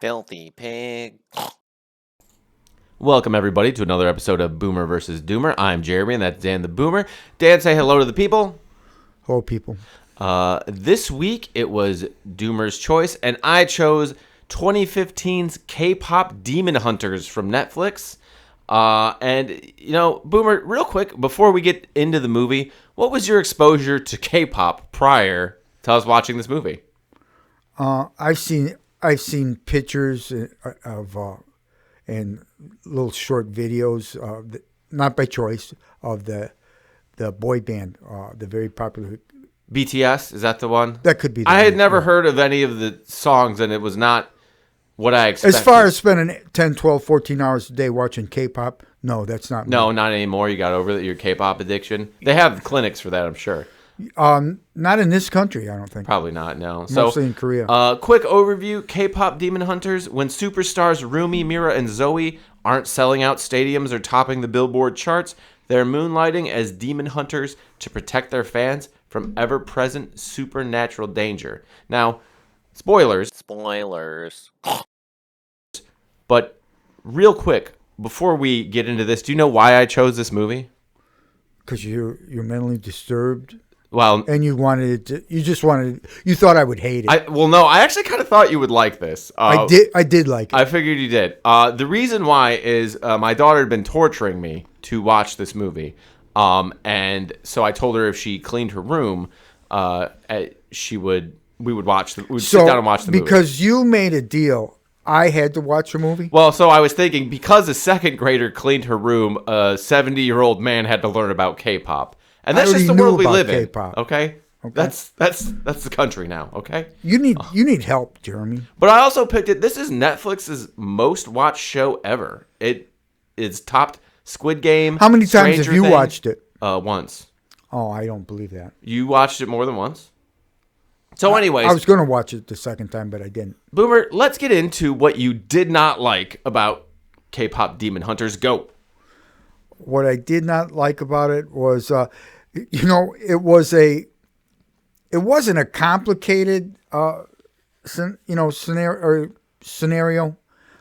Filthy pig. Welcome, everybody, to another episode of Boomer vs. Doomer. I'm Jeremy, and that's Dan the Boomer. Dan, say hello to the people. Hello, people. This week, it was Doomer's choice, and I chose 2015's K-pop Demon Hunters from Netflix. Boomer, real quick, before we get into the movie, what was your exposure to K-pop prior to us watching this movie? I've seen pictures of and little short videos, not by choice, of the boy band, the very popular. BTS, is that the one? That could be. I had never heard of any of the songs, and it was not what I expected. As far as spending 10, 12, 14 hours a day watching K-pop, no, that's not me. No, not anymore. You got over your K-pop addiction. They have clinics for that, I'm sure. Not in this country, I don't think. Probably not, no. Mostly in Korea. Quick overview, K-pop Demon Hunters. When superstars Rumi, Mira, and Zoe aren't selling out stadiums or topping the Billboard charts, they're moonlighting as demon hunters to protect their fans from ever-present supernatural danger. Now, spoilers. But real quick, before we get into this, do you know why I chose this movie? Because you're mentally disturbed. Well, and you thought I would hate it. I actually kind of thought you would like this. I did like it. I figured you did. The reason why is my daughter had been torturing me to watch this movie. And so I told her if she cleaned her room, we would sit down and watch the movie. Because you made a deal, I had to watch the movie? Well, so I was thinking, because a second grader cleaned her room, a 70-year-old man had to learn about K-pop. And that's just the world we live in. Okay? That's the country now, okay? You need help, Jeremy. But I also picked it. This is Netflix's most watched show ever. It is topped Squid Game. How many times have you watched it? Once. Oh, I don't believe that. You watched it more than once? So anyways. I was going to watch it the second time, but I didn't. Boomer, let's get into what you did not like about K-pop Demon Hunters. Go. What I did not like about it was, it wasn't a complicated, scenario.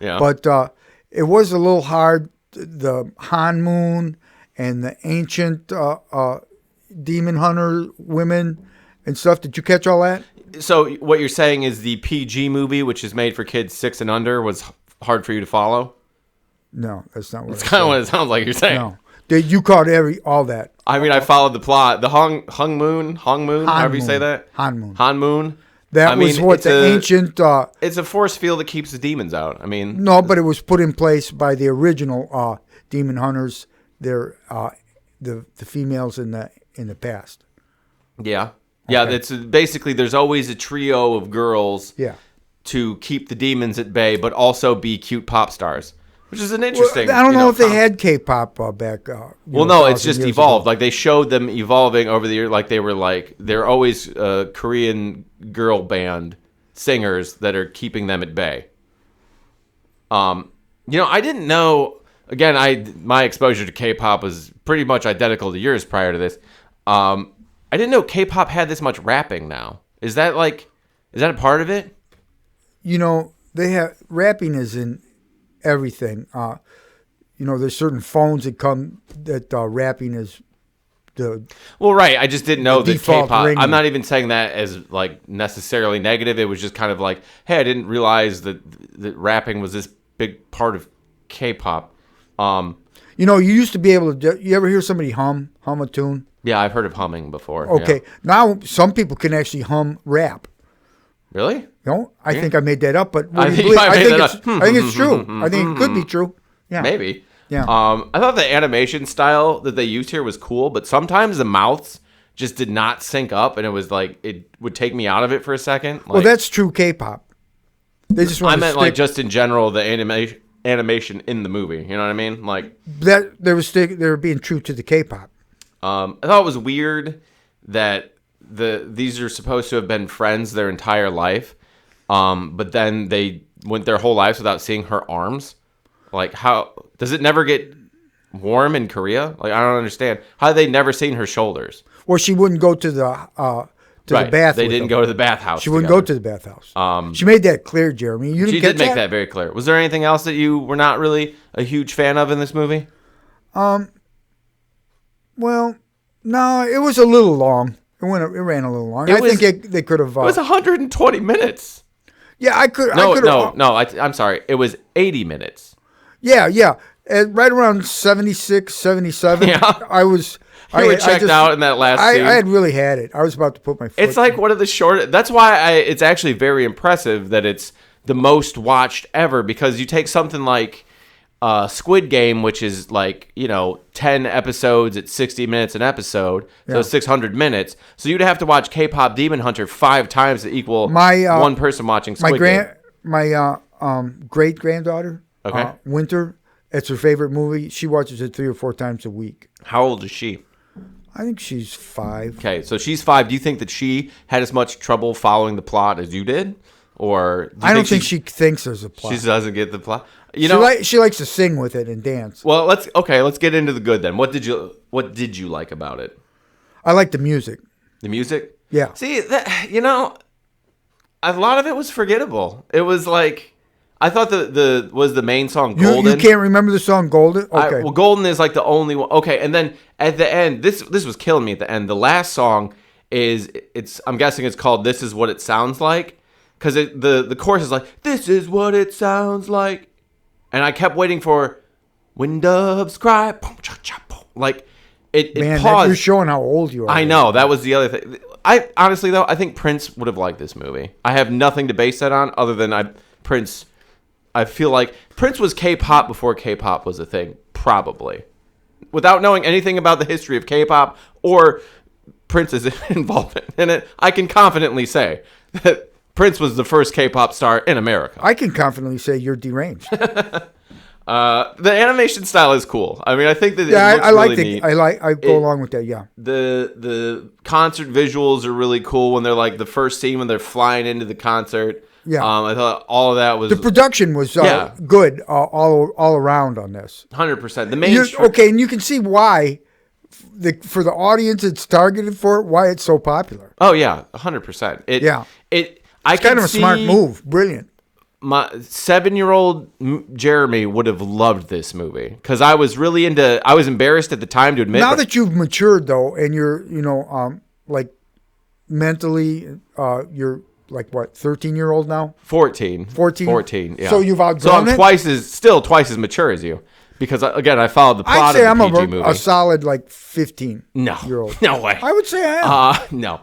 Yeah. But it was a little hard. The Han Moon and the ancient demon hunter women and stuff. Did you catch all that? So what you're saying is the PG movie, which is made for kids 6 and under, was hard for you to follow? No, that's not what It's kind of what it sounds like you're saying. No. You caught all that. I mean, I followed the plot. The Hong Moon, however you say that? Han Moon. Han Moon. That was the ancient... it's a force field that keeps the demons out. I mean... No, but it was put in place by the original demon hunters. They're the females in the past. Yeah. Okay. Yeah, it's basically there's always a trio of girls to keep the demons at bay, but also be cute pop stars. Which is an interesting... Well, I don't know if they had K-pop back... no, it's just evolved. Like, they showed them evolving over the year. Like, they're always Korean girl band singers that are keeping them at bay. I didn't know... Again, my exposure to K-pop was pretty much identical to yours prior to this. I didn't know K-pop had this much rapping now. Is that a part of it? They have... Rapping is in... everything. There's certain phones that rapping is the... Well, right. I just didn't know that K-pop... ringing. I'm not even saying that as, necessarily negative. It was just kind of like, hey, I didn't realize that rapping was this big part of K-pop. You used to be able to... You ever hear somebody hum a tune? Yeah, I've heard of humming before. Okay. Yeah. Now, some people can actually hum rap. Really? I think I made that up, but I think it's true. I think it could be true. Yeah, maybe. Yeah. I thought the animation style that they used here was cool, but sometimes the mouths just did not sync up, and it was like it would take me out of it for a second. Well, that's true K-pop. They just want. I meant just in general the animation in the movie. You know what I mean? Like that they were being true to the K-pop. I thought it was weird that these are supposed to have been friends their entire life. But then they went their whole lives without seeing her arms. Like, how does it never get warm in Korea? Like, I don't understand. How have they never seen her shoulders? Well, she wouldn't go to to the bath. They with didn't him. go to the bathhouse. She wouldn't together. go to the bathhouse. She made that clear, Jeremy. You didn't She get did make that very clear. Was there anything else that you were not really a huge fan of in this movie? Well, no, it was a little long. It ran a little long. I think they could have. It was 120 minutes. Yeah, I could. No. I'm sorry. It was 80 minutes. Yeah. Right around 76, 77. Yeah. I was. You were checked out in that last scene. I had really had it. I was about to put my foot. It's like one of the short. That's why it's actually very impressive that it's the most watched ever, because you take something like Squid Game, which is like, 10 episodes at 60 minutes an episode, so 600 minutes. So you'd have to watch K-pop Demon Hunter 5 times to equal one person watching Squid Game. My great granddaughter, Winter, it's her favorite movie. She watches it 3 or 4 times a week. How old is she? I think she's 5. Okay, so she's 5. Do you think that she had as much trouble following the plot as you did? Or I don't think she thinks there's a plot. She doesn't get the plot. She likes to sing with it and dance. Well, let's get into the good then. What did you like about it? I like the music. The music? Yeah. See, a lot of it was forgettable. It was like, I thought was the main song Golden. You can't remember the song Golden? Okay. Well, Golden is like the only one. Okay, and then at the end, this was killing me at the end. The last song I'm guessing it's called This Is What It Sounds Like, because the chorus is like, this is what it sounds like. And I kept waiting for when doves cry. Like, it paused. You're showing how old you are. I know. That was the other thing. I honestly, though, I think Prince would have liked this movie. I have nothing to base that on other than Prince. I feel like Prince was K-pop before K-pop was a thing, probably. Without knowing anything about the history of K-pop or Prince's involvement in it, I can confidently say that Prince was the first K-pop star in America. I can confidently say you're deranged. The animation style is cool. I mean, I think that it looks I like really neat. I go along with that. Yeah. The concert visuals are really cool when they're like the first scene when they're flying into the concert. Yeah. I thought all of that was... The production was good all around on this. 100%. The main... Okay, and you can see why, for the audience it's targeted for, why it's so popular. Oh, yeah. 100%. It's kind of a smart move. Brilliant. My 7-year-old Jeremy would have loved this movie because I was really into... I was embarrassed at the time to admit... Now that you've matured, though, and you're, like mentally, you're... Like what, 13-year-old now? 14. 14, yeah. So you've outgrown it? So I'm still twice as mature as you. Because, again, I followed the plot of the I'm PG movie. A solid, 15-year-old. No way. I would say I am. No.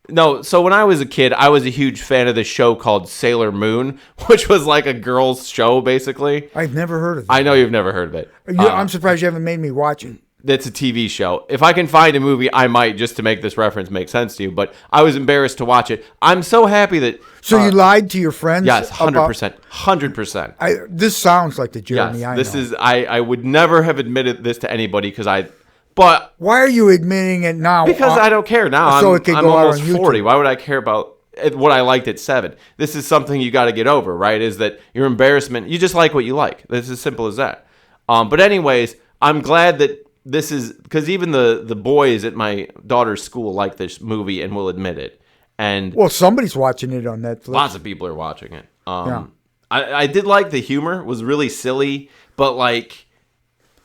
No, so when I was a kid, I was a huge fan of this show called Sailor Moon, which was like a girls' show, basically. I've never heard of it. I know you've never heard of it. I'm surprised you haven't made me watch it. That's a TV show. If I can find a movie, I might, just to make this reference make sense to you. But I was embarrassed to watch it. I'm so happy that... So you lied to your friends? Yes, 100%. 100%. This sounds like the Jeremy I know. This is... I would never have admitted this to anybody because I... But... Why are you admitting it now? Because I don't care now. So it could I'm go almost out on 40. YouTube. Why would I care about what I liked at 7? This is something you got to get over, right? Is that your embarrassment... You just like what you like. It's as simple as that. But anyways, I'm glad that this is... Because even the boys at my daughter's school like this movie and will admit it. And well, somebody's watching it on Netflix. Lots of people are watching it. Yeah. I did like the humor. It was really silly. But like...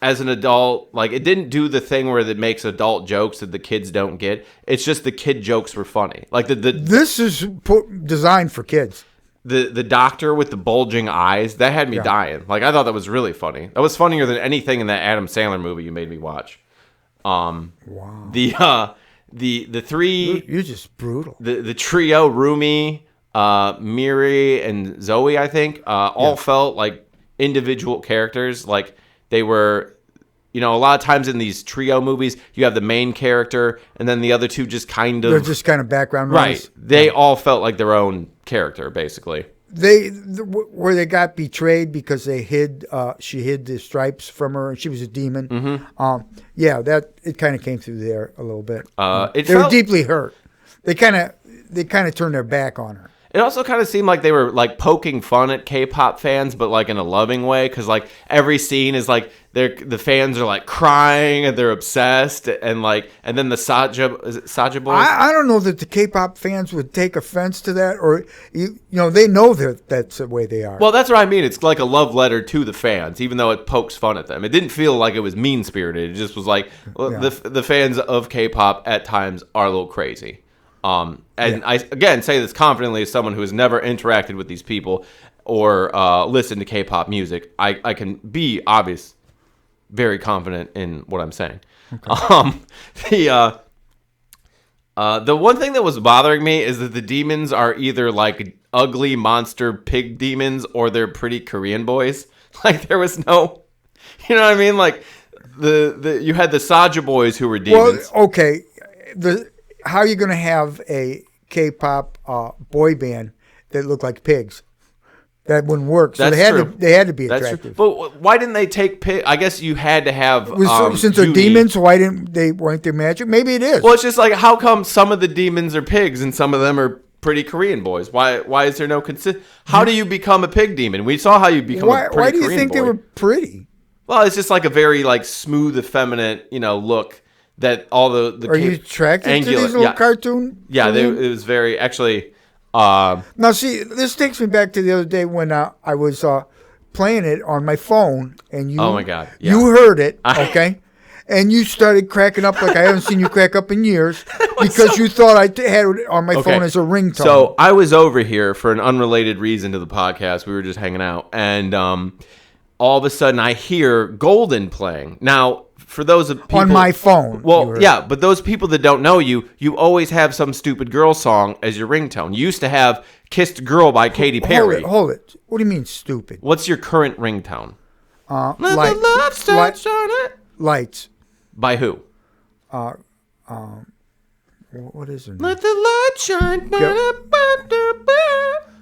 As an adult, like, it didn't do the thing where it makes adult jokes that the kids don't get. It's just the kid jokes were funny. Like this is designed for kids. The doctor with the bulging eyes, that had me dying. Like, I thought that was really funny. That was funnier than anything in that Adam Sandler movie you made me watch. Wow. The three... You're just brutal. The trio, Rumi, Miri, and Zoe, I think, all felt like individual characters. Like, they were... You know, a lot of times in these trio movies, you have the main character, and then the other two just kind of... They're just kind of background roles. Right. They all felt like their own character, basically. Where they got betrayed because they hid... she hid the stripes from her, and she was a demon. Mm-hmm. It kind of came through there a little bit. They were deeply hurt. They kind of turned their back on her. It also kind of seemed like they were like poking fun at K-pop fans, but like in a loving way, because like every scene is like the fans are like crying and they're obsessed and then the Saja boys. I don't know that the K-pop fans would take offense to that, or they know that that's the way they are. Well, that's what I mean. It's like a love letter to the fans, even though it pokes fun at them. It didn't feel like it was mean spirited. It just was like the fans of K-pop at times are a little crazy. I again say this confidently as someone who has never interacted with these people or listened to K-pop music. I can be very confident in what I'm saying. Okay. The one thing that was bothering me is that the demons are either like ugly monster pig demons or they're pretty Korean boys. Like there was no, you know what I mean? Like you had the Saja boys who were demons. Well, okay, how are you going to have a K-pop boy band that look like pigs? That wouldn't work. So That's true. They had to be That's attractive. true. But why didn't they take pig? I guess you had to have since they're demons. Weren't they magic? Maybe it is. Well, it's just like how come some of the demons are pigs and some of them are pretty Korean boys? Why is there no consist? How do you become a pig demon? We saw how you become a pretty Why do you Korean think boy. they were pretty? Well, it's just like a very like smooth, effeminate, look that all the. Are you attracted to these little cartoon? Yeah, it was very actually. Now, see, this takes me back to the other day when I was playing it on my phone, and you. Oh my God! Yeah. You heard it, okay? And you started cracking up like I haven't seen you crack up in years because you thought I had it on my phone as a ringtone. So I was over here for an unrelated reason to the podcast. We were just hanging out, and all of a sudden I hear Golden playing. Now, for those of people on my phone. Well, yeah, but those people that don't know you always have some stupid girl song as your ringtone. You used to have "Kissed Girl" by Katy Perry. Hold it. What do you mean stupid? What's your current ringtone? Lights. By who? What is it? Let the light shine.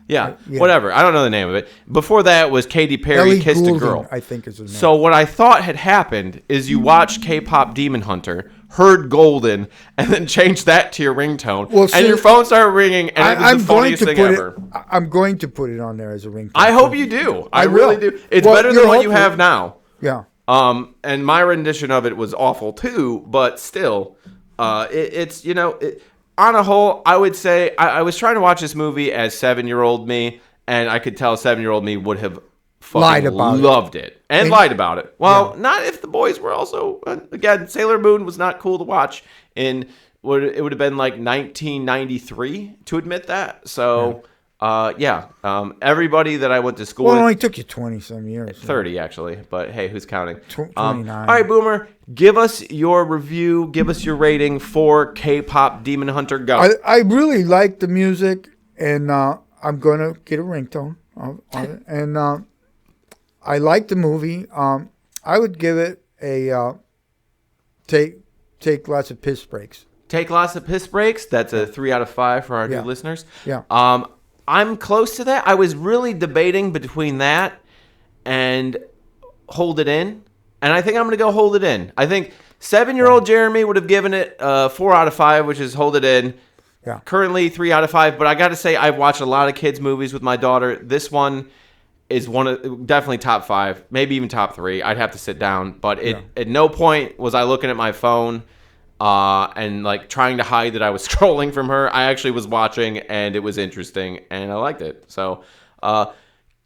Yeah, whatever. I don't know the name of it. Before that was Katy Perry, Ellie Kissed Goulding, a Girl. I think is her name. So what I thought had happened is you watched K-pop Demon Hunter, heard Golden, and then changed that to your ringtone. And your phone started ringing, and it was the funniest thing ever. I'm going to put it on there as a ringtone. I hope you do. I really do. It's Well, better than what you have now. Yeah. And my rendition of it was awful too, but still, it's on a whole, I would say I was trying to watch this movie as 7-year-old me, and I could tell 7-year-old me would have fucking loved it and lied about it. Well, not if the boys were also again. Sailor Moon was not cool to watch in what it would have been like 1993 to admit that. So. Everybody that I went to school with... Well, it only took you 20-some years. 30, actually. But, hey, who's counting? 29. All right, Boomer, give us your review. Give us your rating for K-pop Demon Hunter Go. I really like the music, and I'm going to get a ringtone on it. And I like the movie. I would give it a take lots of piss breaks. Take lots of piss breaks. That's a 3 out of 5 for our new listeners. Yeah. I'm close to that. I was really debating between that and Hold It In. And I think I'm going to go Hold It In. I think 7-year-old Jeremy would have given it 4 out of 5, which is Hold It In. Yeah. Currently 3 out of 5. But I got to say, I've watched a lot of kids' movies with my daughter. This one is definitely top 5, maybe even top 3. I'd have to sit down. But at no point was I looking at my phone and like trying to hide that I was scrolling from her. I actually was watching, and it was interesting, and I liked it. So,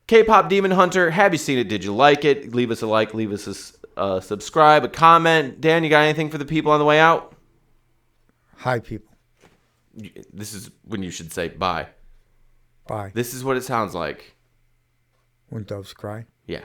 K-pop Demon Hunter, have you seen it? Did you like it? Leave us a like, leave us a subscribe, a comment. Dan, you got anything for the people on the way out? Hi, people. This is when you should say bye. Bye. This is what it sounds like When doves cry. Yeah.